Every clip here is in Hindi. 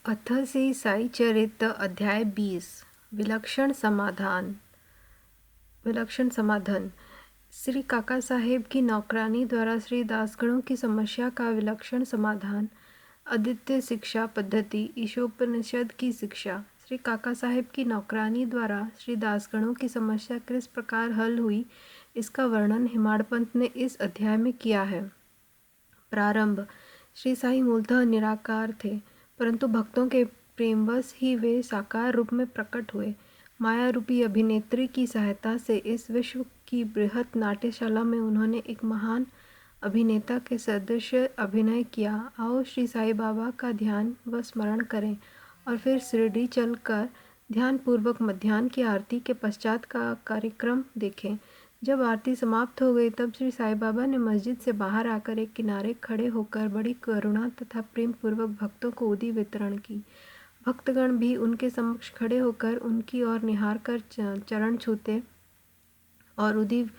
अथ श्री साई चरित अध्याय 20 विलक्षण समाधान। श्री काका साहेब की नौकरानी द्वारा श्री दासगणों की समस्या का विलक्षण समाधान। अद्वितीय शिक्षा पद्धति ईशोपनिषद की शिक्षा। श्री काका साहेब की नौकरानी द्वारा श्री दासगणों की समस्या किस प्रकार हल हुई, इसका वर्णन हिमाड़पंत ने इस अध्याय में किया है। प्रारंभ। श्री साई मूलतः निराकार थे, परंतु भक्तों के प्रेमवश ही वे साकार रूप में प्रकट हुए। माया रूपी अभिनेत्री की सहायता से इस विश्व की बृहत नाट्यशाला में उन्होंने एक महान अभिनेता के सदृश अभिनय किया। आओ श्री साई बाबा का ध्यान व स्मरण करें और फिर शिरडी चलकर ध्यानपूर्वक मध्याह्न की आरती के पश्चात का कार्यक्रम देखें। जब आरती समाप्त हो गई तब श्री साई बाबा ने मस्जिद से बाहर आकर एक किनारे खड़े होकर बड़ी करुणा तथा प्रेम पूर्वक भक्तों को उदी वितरण की। भक्तगण भी उनके समक्ष खड़े होकर उनकी ओर निहार कर चरण छूते और उदी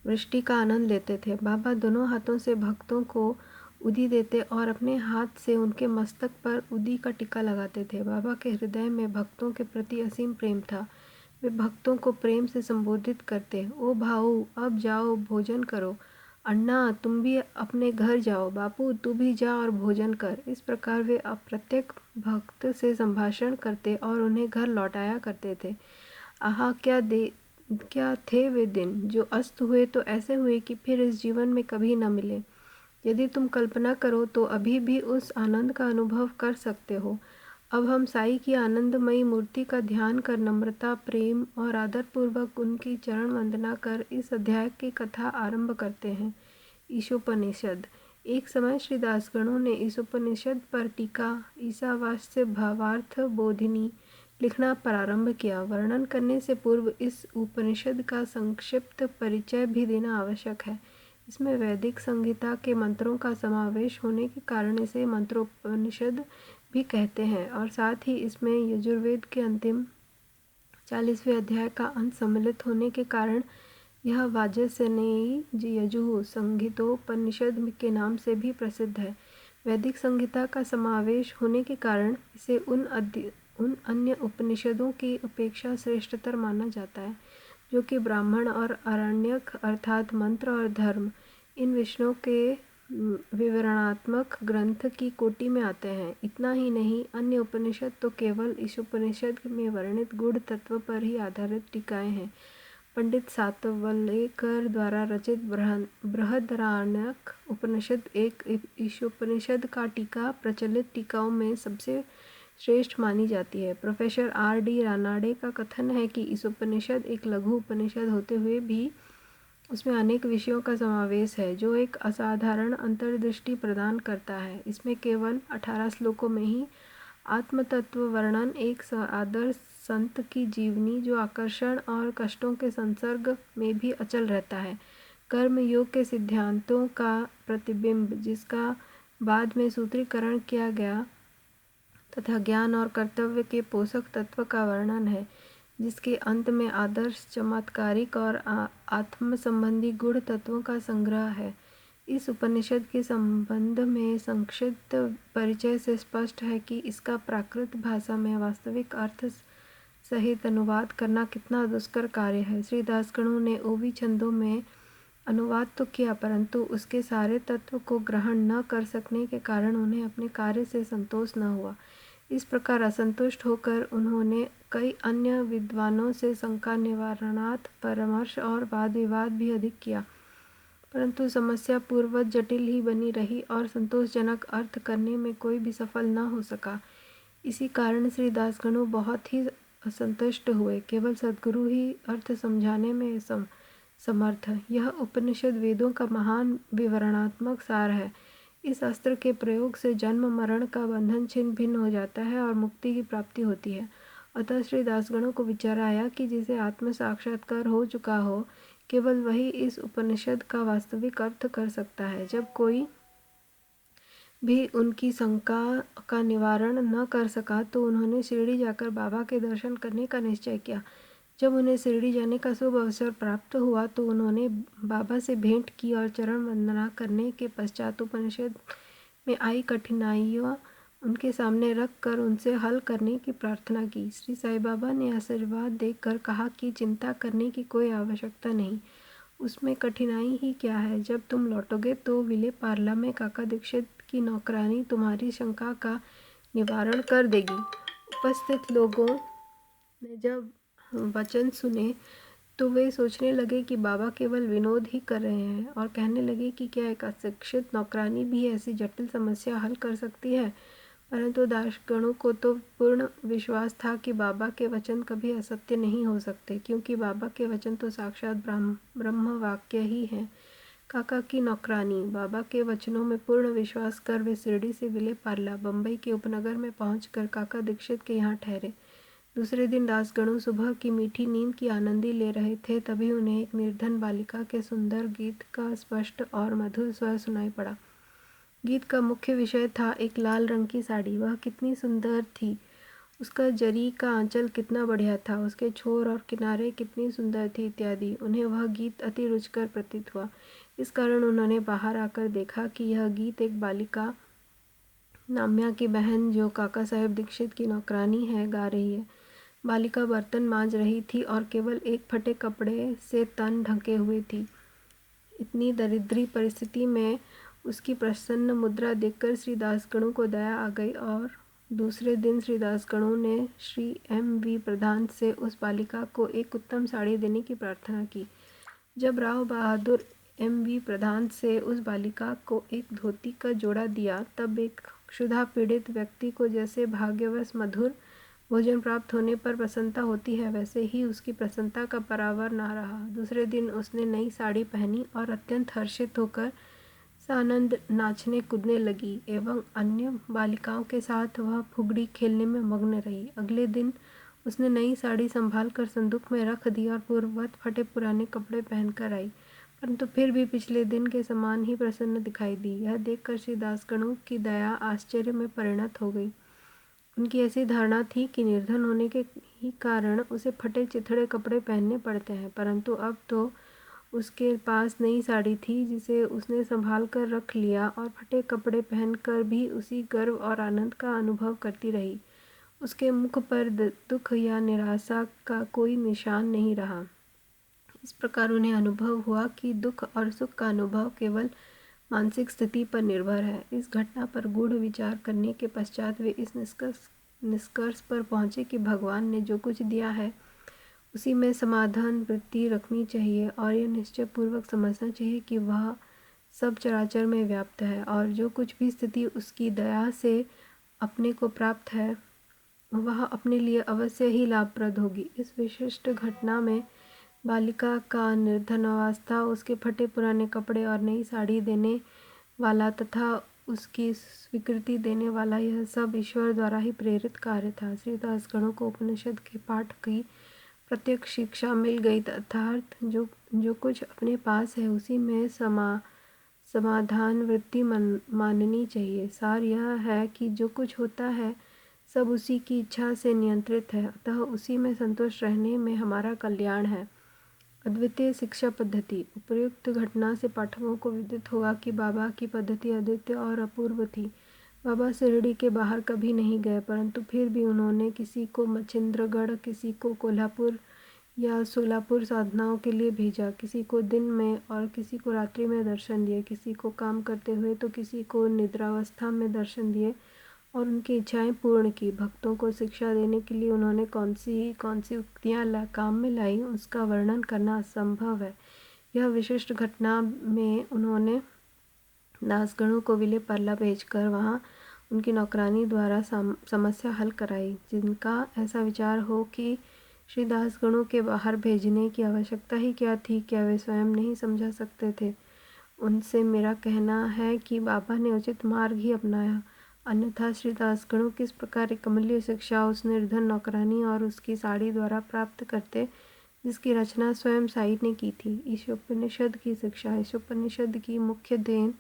वृष्टि का आनंद लेते थे। बाबा दोनों हाथों से भक्तों को उदी देते और अपने हाथ से उनके मस्तक पर उदी का टीका लगाते थे। बाबा के हृदय में भक्तों के प्रति असीम प्रेम था। वे भक्तों को प्रेम से संबोधित करते, ओ भाऊ अब जाओ भोजन करो, अन्ना तुम भी अपने घर जाओ, बापू तू भी जा और भोजन कर। इस प्रकार वे अप्रत्यक्ष भक्त से संभाषण करते और उन्हें घर लौटाया करते थे। आहा क्या थे वे दिन, जो अस्त हुए तो ऐसे हुए कि फिर इस जीवन में कभी न मिले। यदि तुम कल्पना करो तो अभी भी उस आनंद का अनुभव कर सकते हो। अब हम साई की आनंदमयी मूर्ति का ध्यान कर नम्रता, प्रेम और आदरपूर्वक उनकी चरण वंदना कर इस अध्याय की कथा आरंभ करते हैं। ईशोपनिषद। एक समय श्री दासगणों ने ईशोपनिषद पर टीका ईशावास्य भावार्थ बोधिनी लिखना प्रारंभ किया। वर्णन करने से पूर्व इस उपनिषद का संक्षिप्त परिचय भी देना आवश्यक है। इसमें वैदिक संहिता के मंत्रों का समावेश होने के कारण इसे मंत्रोपनिषद भी कहते हैं और साथ ही इसमें यजुर्वेद के अंतिम 40वें अध्याय का अंत सम्मिलित होने के कारण यह वाजसेनेयी यजुः संहितोपनिषद के नाम से भी प्रसिद्ध है। वैदिक संहिता का समावेश होने के कारण इसे उन अन्य उपनिषदों की अपेक्षा श्रेष्ठतर माना जाता है, जो कि ब्राह्मण और आरण्यक अर्थात मंत्र और धर्म इन विषयों के विवरणात्मक ग्रंथ की कोटि में आते हैं। इतना ही नहीं, अन्य उपनिषद तो केवल इस उपनिषद में वर्णित गूढ़ तत्व पर ही आधारित टीकाएं हैं। पंडित सातवलेकर द्वारा रचित बृहदारण्यक उपनिषद एक ईशोपनिषद का टीका प्रचलित टीकाओं में सबसे श्रेष्ठ मानी जाती है। Professor R.D. रानाडे का कथन है कि ईशोपनिषद एक लघु उपनिषद होते हुए भी उसमें अनेक विषयों का समावेश है, जो एक असाधारण अंतर्दृष्टि प्रदान करता है। इसमें केवल 18 श्लोकों में ही आत्मतत्व वर्णन, एक आदर्श संत की जीवनी जो आकर्षण और कष्टों के संसर्ग में भी अचल रहता है, कर्म योग के सिद्धांतों का प्रतिबिंब जिसका बाद में सूत्रीकरण किया गया तथा ज्ञान और कर्तव्य के पोषक तत्व का वर्णन है, जिसके अंत में आदर्श, चमत्कारिक और आत्म संबंधी गुण तत्वों का संग्रह है। इस उपनिषद के संबंध में संक्षिप्त परिचय से स्पष्ट है कि इसका प्राकृत भाषा में वास्तविक अर्थ सहित अनुवाद करना कितना दुष्कर कार्य है। श्री दासगणों ने ओवी छंदों में अनुवाद तो किया, परंतु उसके सारे तत्व को ग्रहण न कर सकने के कारण उन्हें अपने कार्य से संतोष न हुआ। इस प्रकार असंतुष्ट होकर उन्होंने कई अन्य विद्वानों से शंका निवारणार्थ परामर्श और वाद विवाद भी अधिक किया, परंतु समस्या पूर्ववत जटिल ही बनी रही और संतोषजनक अर्थ करने में कोई भी सफल न हो सका। इसी कारण श्री दासगणों बहुत ही असंतुष्ट हुए। केवल सद्गुरु ही अर्थ समझाने में समर्थ। यह उपनिषद वेदों का महान विवरणात्मक सार है। इस अस्त्र के प्रयोग से जन्म मरण का बंधन छिन्न भिन्न हो जाता है और मुक्ति की प्राप्ति होती है। अतः श्री दासगणों को विचार आया कि जिसे आत्म साक्षात्कार हो चुका हो, केवल वही इस उपनिषद का वास्तविक अर्थ कर सकता है। जब कोई भी उनकी शंका का निवारण न कर सका तो उन्होंने शिरडी जाकर बाबा के दर्शन करने का निश्चय किया। जब उन्हें शिरडी जाने का शुभ अवसर प्राप्त हुआ तो उन्होंने बाबा से भेंट की और चरण वंदना करने के पश्चात उपनिषद में आई कठिनाइयों उनके सामने रख कर उनसे हल करने की प्रार्थना की। श्री साईं बाबा ने आशीर्वाद देकर कहा कि चिंता करने की कोई आवश्यकता नहीं, उसमें कठिनाई ही क्या है। जब तुम लौटोगे तो विले पार्ला में काका दीक्षित की नौकरानी तुम्हारी शंका का निवारण कर देगी। उपस्थित लोगों ने जब वचन सुने तो वे सोचने लगे कि बाबा केवल विनोद ही कर रहे हैं और कहने लगे कि क्या एक अशिक्षित नौकरानी भी ऐसी जटिल समस्या हल कर सकती है। परंतु दासगणों को तो पूर्ण विश्वास था कि बाबा के वचन कभी असत्य नहीं हो सकते, क्योंकि बाबा के वचन तो साक्षात ब्रह्म वाक्य ही हैं। काका की नौकरानी बाबा के वचनों में पूर्ण विश्वास कर वे शिरडी से विले पार्ला बम्बई के उपनगर में पहुंचकर काका दीक्षित के यहाँ ठहरे। दूसरे दिन दासगणों सुबह की मीठी नींद की आनंदी ले रहे थे, तभी उन्हें एक निर्धन बालिका के सुंदर गीत का स्पष्ट और मधुर स्वर सुनाई पड़ा। गीत का मुख्य विषय था एक लाल रंग की साड़ी। वह कितनी सुंदर थी, उसका जरी का आंचल कितना बढ़िया था, उसके छोर और किनारे कितनी सुंदर थी इत्यादि। उन्हें वह गीत अति रुचिकर प्रतीत हुआ। इस कारण उन्होंने बाहर आकर देखा कि यह गीत एक बालिका नाम्या की बहन, जो काका साहेब दीक्षित की नौकरानी है, गा रही है। बालिका बर्तन मांज रही थी और केवल एक फटे कपड़े से तन ढके हुए थी। इतनी दरिद्री परिस्थिति में उसकी प्रसन्न मुद्रा देखकर श्री दासगणों को दया आ गई और दूसरे दिन श्री दासगणों ने श्री M.V. प्रधान से उस बालिका को एक उत्तम साड़ी देने की प्रार्थना की। जब राव बहादुर M.V. प्रधान से उस बालिका को एक धोती का जोड़ा दिया, तब एक क्षुधा पीड़ित व्यक्ति को जैसे भाग्यवश मधुर भोजन प्राप्त होने पर प्रसन्नता होती है, वैसे ही उसकी प्रसन्नता का परावर ना रहा। दूसरे दिन उसने नई साड़ी पहनी और अत्यंत हर्षित होकर सानंद नाचने कूदने लगी एवं अन्य बालिकाओं के साथ वह फुगड़ी खेलने में मग्न रही। अगले दिन उसने नई साड़ी संभाल कर संदूक में रख दी और पूर्ववत फटे पुराने कपड़े पहनकर आई, परंतु फिर भी पिछले दिन के समान ही प्रसन्न दिखाई दी। यह देखकर श्री दासगणों की दया आश्चर्य में परिणत हो गई। उनकी ऐसी धारणा थी कि निर्धन होने के ही कारण उसे फटे चिथड़े कपड़े पहनने पड़ते हैं, परंतु अब तो उसके पास नई साड़ी थी जिसे उसने संभाल कर रख लिया और फटे कपड़े पहनकर भी उसी गर्व और आनंद का अनुभव करती रही। उसके मुख पर दुख या निराशा का कोई निशान नहीं रहा। इस प्रकार उन्हें अनुभव हुआ कि दुख और सुख का अनुभव केवल मानसिक स्थिति पर निर्भर है। इस घटना पर गूढ़ विचार करने के पश्चात वे इस निष्कर्ष पर पहुँचे कि भगवान ने जो कुछ दिया है उसी में समाधान वृत्ति रखनी चाहिए और यह निश्चय पूर्वक समझना चाहिए कि वह सब चराचर में व्याप्त है और जो कुछ भी स्थिति उसकी दया से अपने को प्राप्त है वह अपने लिए अवश्य ही लाभप्रद होगी। इस विशिष्ट घटना में बालिका का निर्धन अवस्था, उसके फटे पुराने कपड़े और नई साड़ी देने वाला तथा उसकी स्वीकृति देने वाला, यह सब ईश्वर द्वारा ही प्रेरित कार्य था। श्री दासगणों को उपनिषद के पाठ की प्रत्यक्ष शिक्षा मिल गई, अर्थात जो कुछ अपने पास है उसी में समाधान वृत्ति माननी चाहिए। सार यह है कि जो कुछ होता है सब उसी की इच्छा से नियंत्रित है, अतः उसी में संतुष्ट रहने में हमारा कल्याण है। अद्वितीय शिक्षा पद्धति। उपर्युक्त घटना से पाठकों को विदित होगा कि बाबा की पद्धति अद्वितीय और अपूर्व थी। बाबा शिरडी के बाहर कभी नहीं गए, परंतु फिर भी उन्होंने किसी को मच्छिंद्रगढ़, किसी को कोल्हापुर या सोलापुर साधनाओं के लिए भेजा, किसी को दिन में और किसी को रात्रि में दर्शन दिए, किसी को काम करते हुए तो किसी को निद्रावस्था में दर्शन दिए और उनकी इच्छाएं पूर्ण की। भक्तों को शिक्षा देने के लिए उन्होंने कौन सी उक्तियाँ काम में लाई, उसका वर्णन करना असंभव है। यह विशिष्ट घटना में उन्होंने दासगणों को विले पार्ला भेजकर वहाँ उनकी नौकरानी द्वारा समस्या हल कराई। जिनका ऐसा विचार हो कि श्री दासगणों के बाहर भेजने की आवश्यकता ही क्या थी, क्या वे स्वयं नहीं समझा सकते थे, उनसे मेरा कहना है कि बाबा ने उचित मार्ग ही अपनाया। अन्यथा श्री दासगणों किस प्रकार एक अमूल्य शिक्षा उस निर्धन नौकरानी और उसकी साड़ी द्वारा प्राप्त करते, जिसकी रचना स्वयं साई ने की थी। ईशोपनिषद की शिक्षा। ईशोपनिषद की मुख्य देन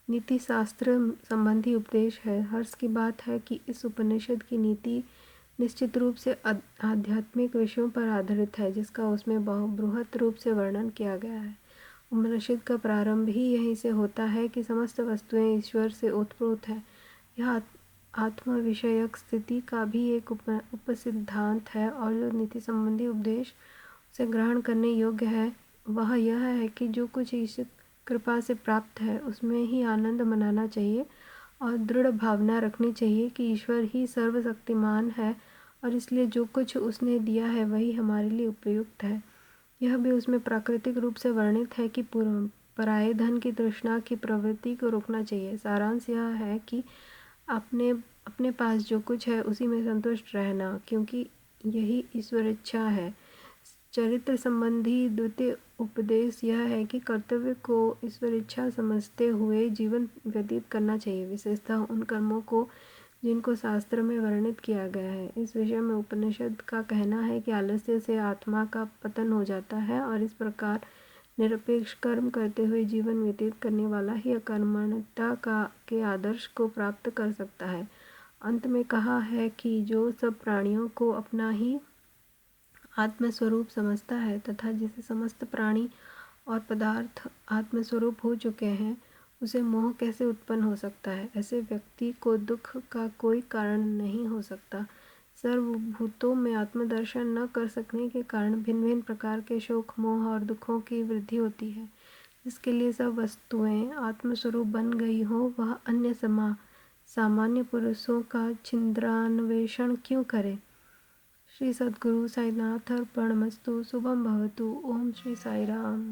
नीति शास्त्र संबंधी उपदेश है। हर्ष की बात है कि इस उपनिषद की नीति निश्चित रूप से आध्यात्मिक विषयों पर आधारित है, जिसका उसमें बृहत रूप से वर्णन किया गया है। उपनिषद का प्रारंभ ही यहीं से होता है कि समस्त वस्तुएं ईश्वर से ओतप्रोत है। यह आत्म विषयक स्थिति का भी एक उपसिद्धांत है, और जो नीति संबंधी उपदेश उसे ग्रहण करने योग्य है वह यह है कि जो कुछ ईश्वर कृपा से प्राप्त है उसमें ही आनंद मनाना चाहिए और दृढ़ भावना रखनी चाहिए कि ईश्वर ही सर्वशक्तिमान है और इसलिए जो कुछ उसने दिया है वही हमारे लिए उपयुक्त है। यह भी उसमें प्राकृतिक रूप से वर्णित है कि पराये धन की तृष्णा की प्रवृत्ति को रोकना चाहिए। सारांश यह है कि अपने अपने पास जो कुछ है उसी में संतुष्ट रहना, क्योंकि यही ईश्वर इच्छा है। चरित्र संबंधी द्वितीय उपदेश यह है कि कर्तव्य को ईश्वर इच्छा समझते हुए जीवन व्यतीत करना चाहिए, विशेषतः उन कर्मों को जिनको शास्त्र में वर्णित किया गया है। इस विषय में उपनिषद का कहना है कि आलस्य से आत्मा का पतन हो जाता है और इस प्रकार निरपेक्ष कर्म करते हुए जीवन व्यतीत करने वाला ही अकर्मण्यता के आदर्श को प्राप्त कर सकता है। अंत में कहा है कि जो सब प्राणियों को अपना ही आत्मस्वरूप समझता है तथा जिसे समस्त प्राणी और पदार्थ आत्मस्वरूप हो चुके हैं, उसे मोह कैसे उत्पन्न हो सकता है। ऐसे व्यक्ति को दुख का कोई कारण नहीं हो सकता। सर्वभूतों में आत्मदर्शन न कर सकने के कारण भिन्न भिन्न प्रकार के शोक, मोह और दुखों की वृद्धि होती है। जिसके लिए सब वस्तुएं आत्मस्वरूप बन गई हो वह अन्य सामान्य पुरुषों का छिन्द्रान्वेषण क्यों करे। श्री सद्गुरु साईनाथ अर्पणमस्तु। शुभम भवतु। ओम श्री साई राम।